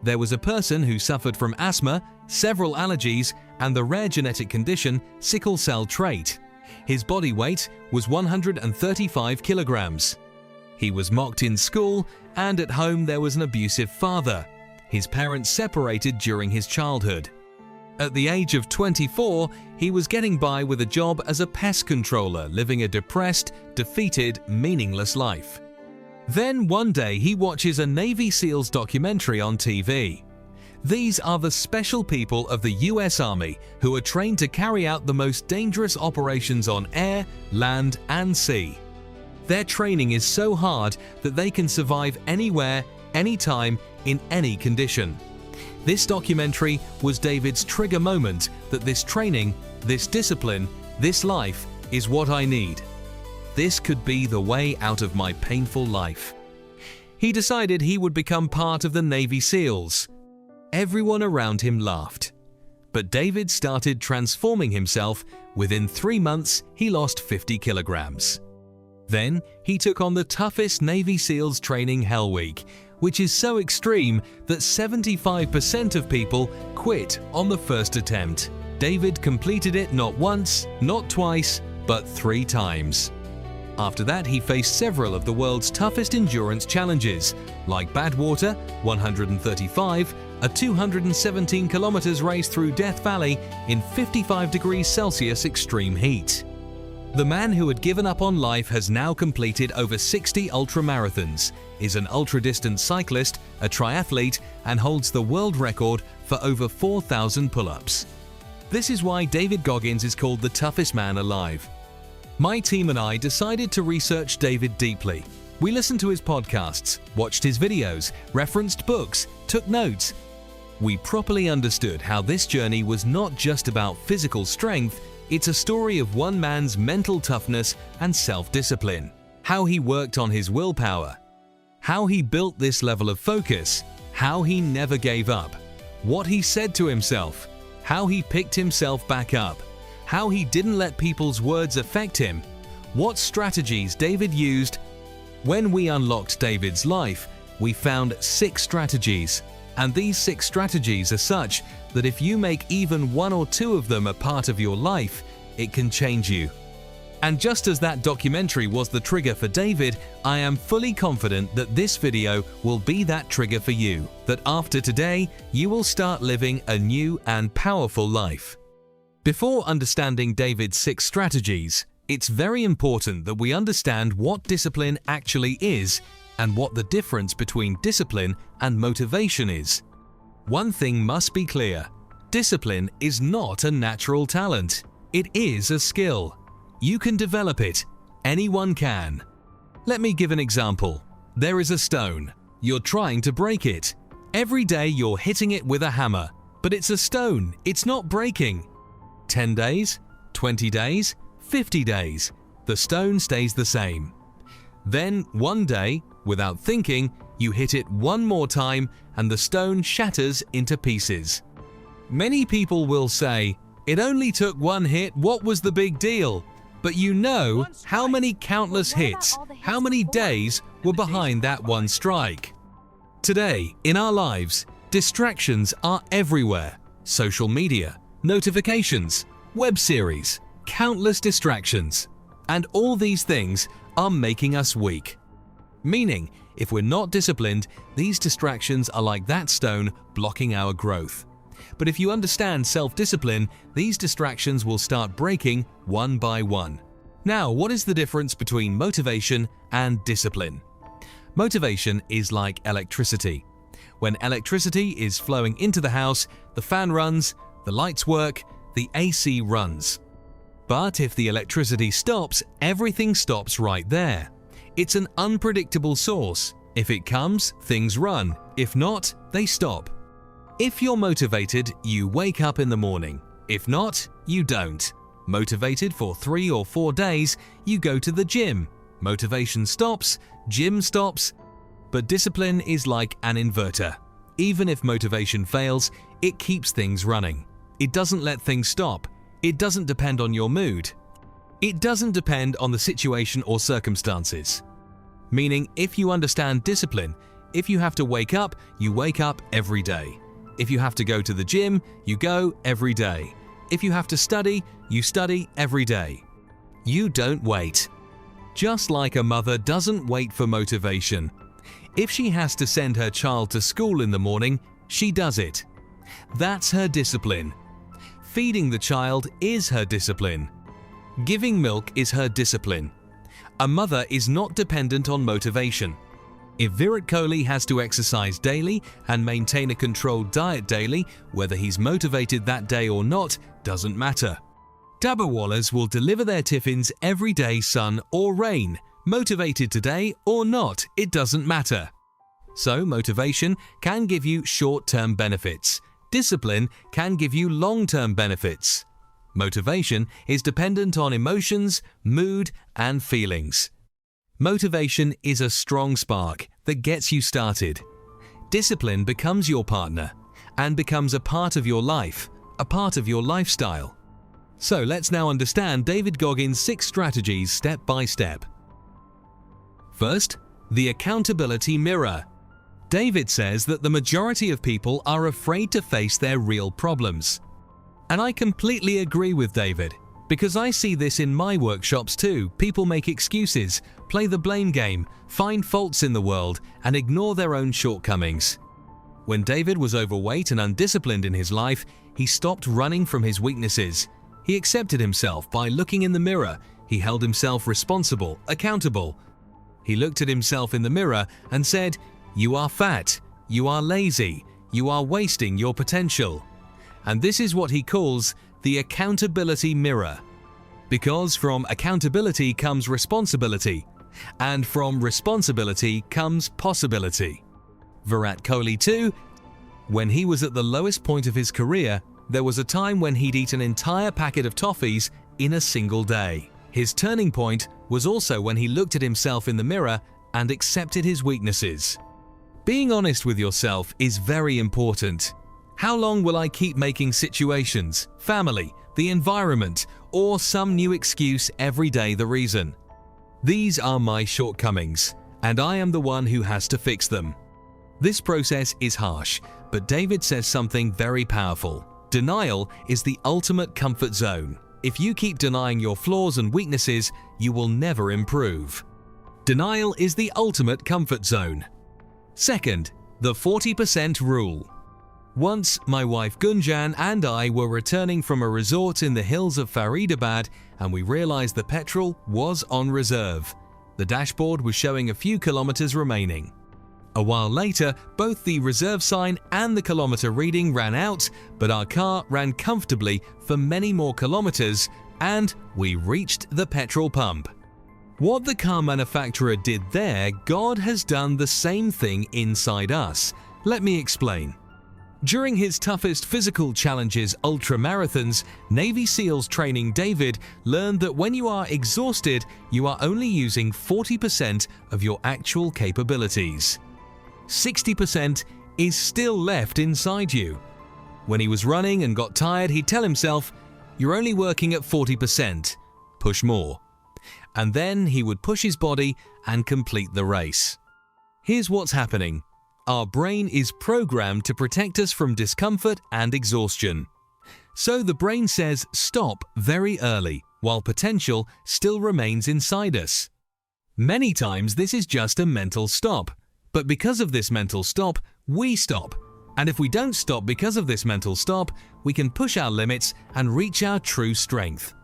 There was a person who suffered from asthma, several allergies, and the rare genetic condition sickle cell trait. His body weight was 135 kilograms. He was mocked in school, and at home there was an abusive father. His parents separated during his childhood. At the age of 24, he was getting by with a job as a pest controller, living a depressed, defeated, meaningless life. Then one day he watches a Navy SEALs documentary on TV. These are the special people of the US Army who are trained to carry out the most dangerous operations on air, land, and sea. Their training is so hard that they can survive anywhere, anytime, in any condition. This documentary was David's trigger moment that this training, this discipline, this life is what I need. This could be the way out of my painful life. He decided he would become part of the Navy SEALs. Everyone around him laughed. But David started transforming himself. Within 3 months, he lost 50 kilograms. Then, he took on the toughest Navy SEALs training Hell Week, which is so extreme that 75% of people quit on the first attempt. David completed it not once, not twice, but 3 times. After that, he faced several of the world's toughest endurance challenges, like Badwater 135, a 217 kilometers race through Death Valley in 55 degrees Celsius extreme heat. The man who had given up on life has now completed over 60 ultramarathons, is an ultra-distance cyclist, a triathlete, and holds the world record for over 4,000 pull-ups. This is why David Goggins is called the toughest man alive. My team and I decided to research David deeply. We listened to his podcasts, watched his videos, referenced books, took notes. We properly understood how this journey was not just about physical strength, it's a story of one man's mental toughness and self-discipline, how he worked on his willpower, how he built this level of focus, how he never gave up, what he said to himself, how he picked himself back up, how he didn't let people's words affect him, what strategies David used. When we unlocked David's life, we found 6 strategies, and these 6 strategies are such that if you make even 1 or 2 of them a part of your life, it can change you. And just as that documentary was the trigger for David, I am fully confident that this video will be that trigger for you, that after today, you will start living a new and powerful life. Before understanding David's 6 strategies, it's very important that we understand what discipline actually is and what the difference between discipline and motivation is. One thing must be clear: discipline is not a natural talent. It is a skill. You can develop it. Anyone can. Let me give an example. There is a stone. You're trying to break it. Every day you're hitting it with a hammer, but it's a stone. It's not breaking. 10 days, 20 days, 50 days, the stone stays the same. Then one day, without thinking, you hit it one more time and the stone shatters into pieces. Many people will say, "It only took one hit, what was the big deal?" But you know how many countless hits, how many days were behind that one strike. Today, in our lives, distractions are everywhere. Social media, notifications, web series, countless distractions. And all these things are making us weak. Meaning, if we're not disciplined, these distractions are like that stone blocking our growth. But if you understand self-discipline, these distractions will start breaking one by one. Now, what is the difference between motivation and discipline? Motivation is like electricity. When electricity is flowing into the house, the fan runs, the lights work, the AC runs. But if the electricity stops, everything stops right there. It's an unpredictable source. If it comes, things run. If not, they stop. If you're motivated, you wake up in the morning. If not, you don't. Motivated for 3 or 4 days, you go to the gym. Motivation stops, gym stops. But discipline is like an inverter. Even if motivation fails, it keeps things running. It doesn't let things stop. It doesn't depend on your mood. It doesn't depend on the situation or circumstances. Meaning, if you understand discipline, If you have to wake up, you wake up every day. If you have to go to the gym, you go every day. If you have to study, you study every day. You don't wait. Just like a mother doesn't wait for motivation. If she has to send her child to school in the morning, she does it. That's her discipline. Feeding the child is her discipline. Giving milk is her discipline. A mother is not dependent on motivation. If Virat Kohli has to exercise daily and maintain a controlled diet daily, whether he's motivated that day or not doesn't matter. Dabbawalas will deliver their tiffins every day, sun or rain. Motivated today or not, it doesn't matter. So motivation can give you short-term benefits. Discipline can give you long-term benefits. Motivation is dependent on emotions, mood, and feelings. Motivation is a strong spark that gets you started. Discipline becomes your partner and becomes a part of your life, a part of your lifestyle. So let's now understand David Goggins' 6 strategies step by step. First, the accountability mirror. David says that the majority of people are afraid to face their real problems. And I completely agree with David, because I see this in my workshops too. People make excuses, play the blame game, find faults in the world, and ignore their own shortcomings. When David was overweight and undisciplined in his life, he stopped running from his weaknesses. He accepted himself by looking in the mirror. He held himself responsible, accountable. He looked at himself in the mirror and said, "You are fat, you are lazy, you are wasting your potential." And this is what he calls the accountability mirror. Because from accountability comes responsibility, and from responsibility comes possibility. Virat Kohli too, when he was at the lowest point of his career, there was a time when he'd eat an entire packet of toffees in a single day. His turning point was also when he looked at himself in the mirror and accepted his weaknesses. Being honest with yourself is very important. How long will I keep making situations, family, the environment, or some new excuse every day the reason? These are my shortcomings, and I am the one who has to fix them. This process is harsh, but David says something very powerful. Denial is the ultimate comfort zone. If you keep denying your flaws and weaknesses, you will never improve. Denial is the ultimate comfort zone. Second, the 40% rule. Once, my wife Gunjan and I were returning from a resort in the hills of Faridabad, and we realized the petrol was on reserve. The dashboard was showing a few kilometers remaining. A while later, both the reserve sign and the kilometer reading ran out, but our car ran comfortably for many more kilometers, and we reached the petrol pump. What the car manufacturer did there, God has done the same thing inside us. Let me explain. During his toughest physical challenges, ultramarathons, Navy SEALs training David learned that when you are exhausted, you are only using 40% of your actual capabilities. 60% is still left inside you. When he was running and got tired, he'd tell himself, "You're only working at 40%, push more." And then he would push his body and complete the race. Here's what's happening. Our brain is programmed to protect us from discomfort and exhaustion. So the brain says stop very early, while potential still remains inside us. Many times this is just a mental stop. But because of this mental stop, we stop. And if we don't stop because of this mental stop, we can push our limits and reach our true strength.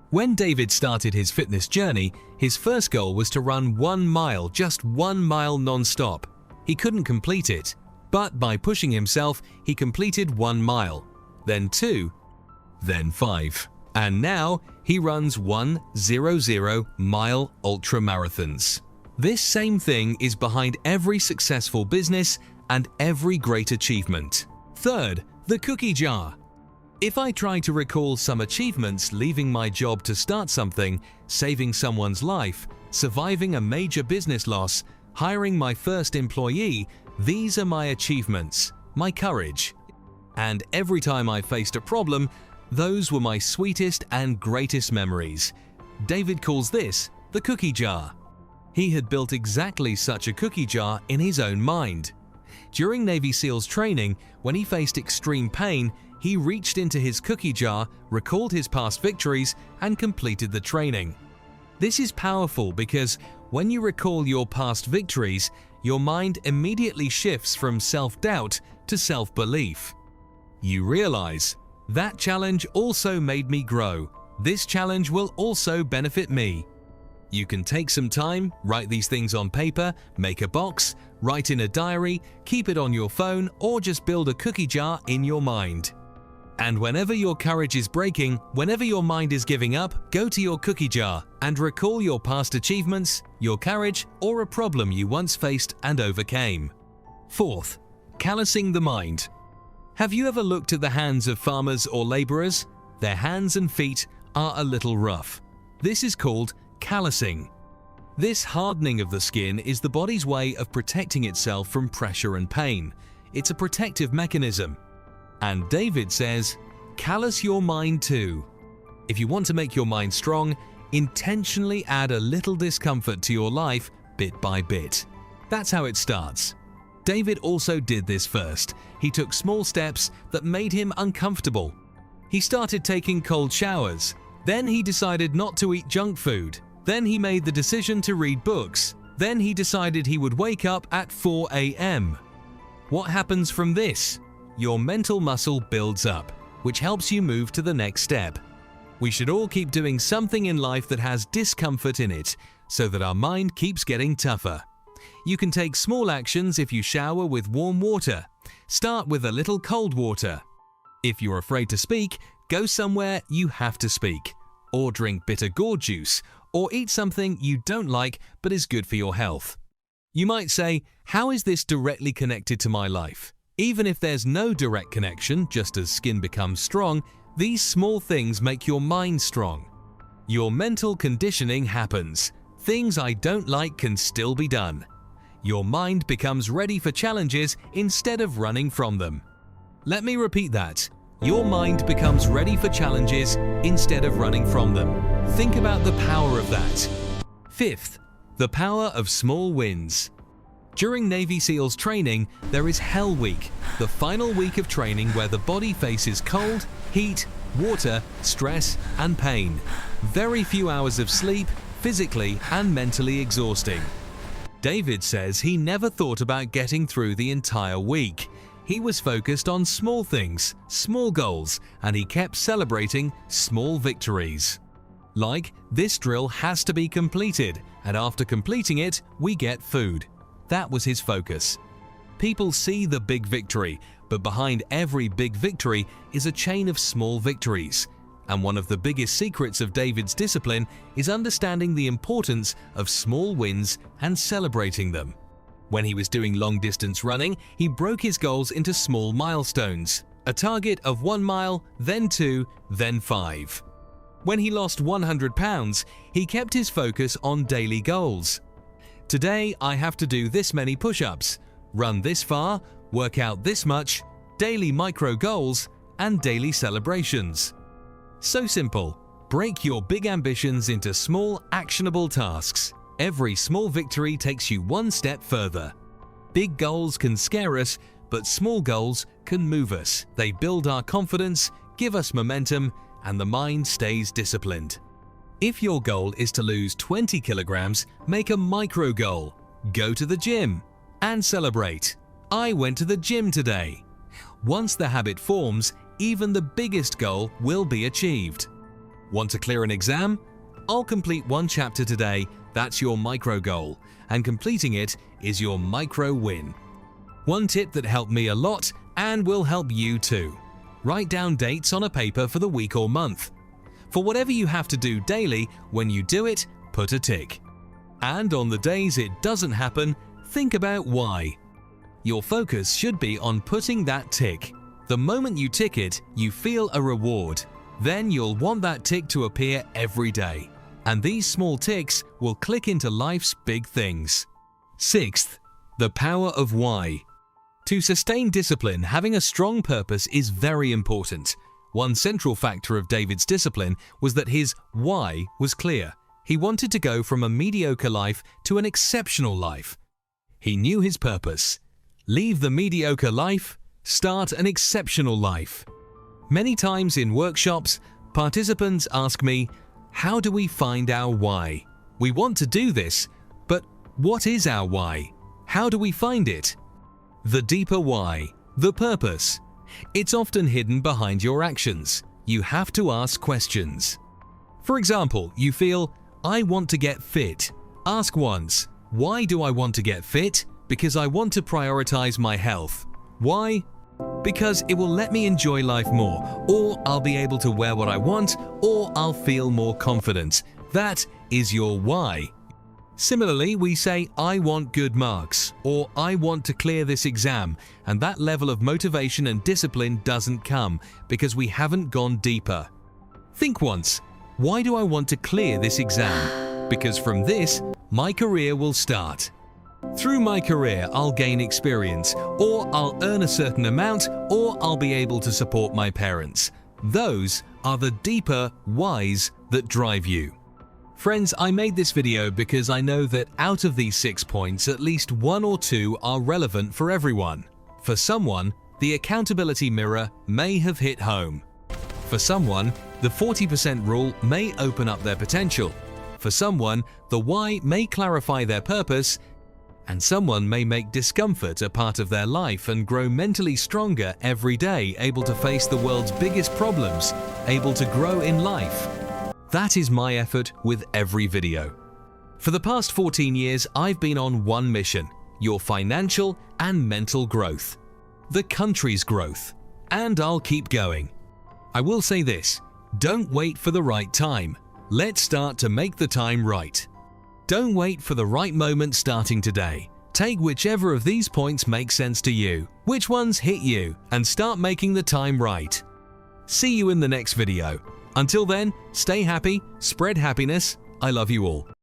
When David started his fitness journey, his first goal was to run 1 mile, just 1 mile non-stop. He couldn't complete it, but by pushing himself, he completed 1 mile, then 2, then 5. And now he runs 100 mile ultramarathons. This same thing is behind every successful business and every great achievement. Third, the cookie jar. If I try to recall some achievements, leaving my job to start something, saving someone's life, surviving a major business loss, hiring my first employee, these are my achievements, my courage. And every time I faced a problem, those were my sweetest and greatest memories. David calls this the cookie jar. He had built exactly such a cookie jar in his own mind. During Navy SEALs training, when he faced extreme pain, he reached into his cookie jar, recalled his past victories, and completed the training. This is powerful because when you recall your past victories, your mind immediately shifts from self-doubt to self-belief. You realize, that challenge also made me grow. This challenge will also benefit me. You can take some time, write these things on paper, make a box, write in a diary, keep it on your phone, or just build a cookie jar in your mind. And whenever your courage is breaking, whenever your mind is giving up, go to your cookie jar and recall your past achievements, your courage, or a problem you once faced and overcame. Fourth, callusing the mind. Have you ever looked at the hands of farmers or laborers? Their hands and feet are a little rough. This is called callusing. This hardening of the skin is the body's way of protecting itself from pressure and pain. It's a protective mechanism. And David says, callus your mind too. If you want to make your mind strong, intentionally add a little discomfort to your life bit by bit. That's how it starts. David also did this first. He took small steps that made him uncomfortable. He started taking cold showers. Then he decided not to eat junk food. Then he made the decision to read books. Then he decided he would wake up at 4 a.m. What happens from this? Your mental muscle builds up, which helps you move to the next step. We should all keep doing something in life that has discomfort in it, so that our mind keeps getting tougher. You can take small actions if you shower with warm water. Start with a little cold water. If you're afraid to speak, go somewhere you have to speak. Or drink bitter gourd juice, or eat something you don't like but is good for your health. You might say, how is this directly connected to my life? Even if there's no direct connection, just as skin becomes strong, these small things make your mind strong. Your mental conditioning happens. Things I don't like can still be done. Your mind becomes ready for challenges instead of running from them. Let me repeat that. Your mind becomes ready for challenges instead of running from them. Think about the power of that. Fifth, the power of small wins. During Navy SEALs training, there is Hell Week, the final week of training where the body faces cold, heat, water, stress, and pain. Very few hours of sleep, physically and mentally exhausting. David says he never thought about getting through the entire week. He was focused on small things, small goals, and he kept celebrating small victories. Like, this drill has to be completed, and after completing it, we get food. That was his focus. People see the big victory, but behind every big victory is a chain of small victories. And one of the biggest secrets of David's discipline is understanding the importance of small wins and celebrating them. When he was doing long-distance running, he broke his goals into small milestones. A target of 1 mile, then 2, then 5. When he lost 100 pounds, he kept his focus on daily goals. Today, I have to do this many push-ups, run this far, work out this much, daily micro goals, and daily celebrations. So simple. Break your big ambitions into small, actionable tasks. Every small victory takes you one step further. Big goals can scare us, but small goals can move us. They build our confidence, give us momentum, and the mind stays disciplined. If your goal is to lose 20 kilograms, make a micro goal. Go to the gym and celebrate. I went to the gym today. Once the habit forms, even the biggest goal will be achieved. Want to clear an exam? I'll complete 1 chapter today. That's your micro goal, and completing it is your micro win. One tip that helped me a lot and will help you too. Write down dates on a paper for the week or month. For whatever you have to do daily, when you do it, put a tick. And on the days it doesn't happen, think about why. Your focus should be on putting that tick. The moment you tick it, you feel a reward. Then you'll want that tick to appear every day. And these small ticks will click into life's big things. Sixth, the power of why. To sustain discipline, having a strong purpose is very important. One central factor of David's discipline was that his why was clear. He wanted to go from a mediocre life to an exceptional life. He knew his purpose. Leave the mediocre life, start an exceptional life. Many times in workshops, participants ask me, how do we find our why? We want to do this, but what is our why? How do we find it? The deeper why, the purpose. It's often hidden behind your actions. You have to ask questions. For example, you feel, I want to get fit. Ask once, why do I want to get fit? Because I want to prioritize my health. Why? Because it will let me enjoy life more, or I'll be able to wear what I want, or I'll feel more confident. That is your why. Similarly, we say, I want good marks, or I want to clear this exam, and that level of motivation and discipline doesn't come because we haven't gone deeper. Think once, why do I want to clear this exam? Because from this, my career will start. Through my career, I'll gain experience, or I'll earn a certain amount, or I'll be able to support my parents. Those are the deeper whys that drive you. Friends, I made this video because I know that out of these 6 points, at least 1 or 2 are relevant for everyone. For someone, the accountability mirror may have hit home. For someone, the 40% rule may open up their potential. For someone, the why may clarify their purpose, and someone may make discomfort a part of their life and grow mentally stronger every day, able to face the world's biggest problems, able to grow in life. That is my effort with every video. For the past 14 years, I've been on one mission: your financial and mental growth, the country's growth, and I'll keep going. I will say this, don't wait for the right time. Let's start to make the time right. Don't wait for the right moment starting today. Take whichever of these points make sense to you, which ones hit you, and start making the time right. See you in the next video. Until then, stay happy, spread happiness. I love you all.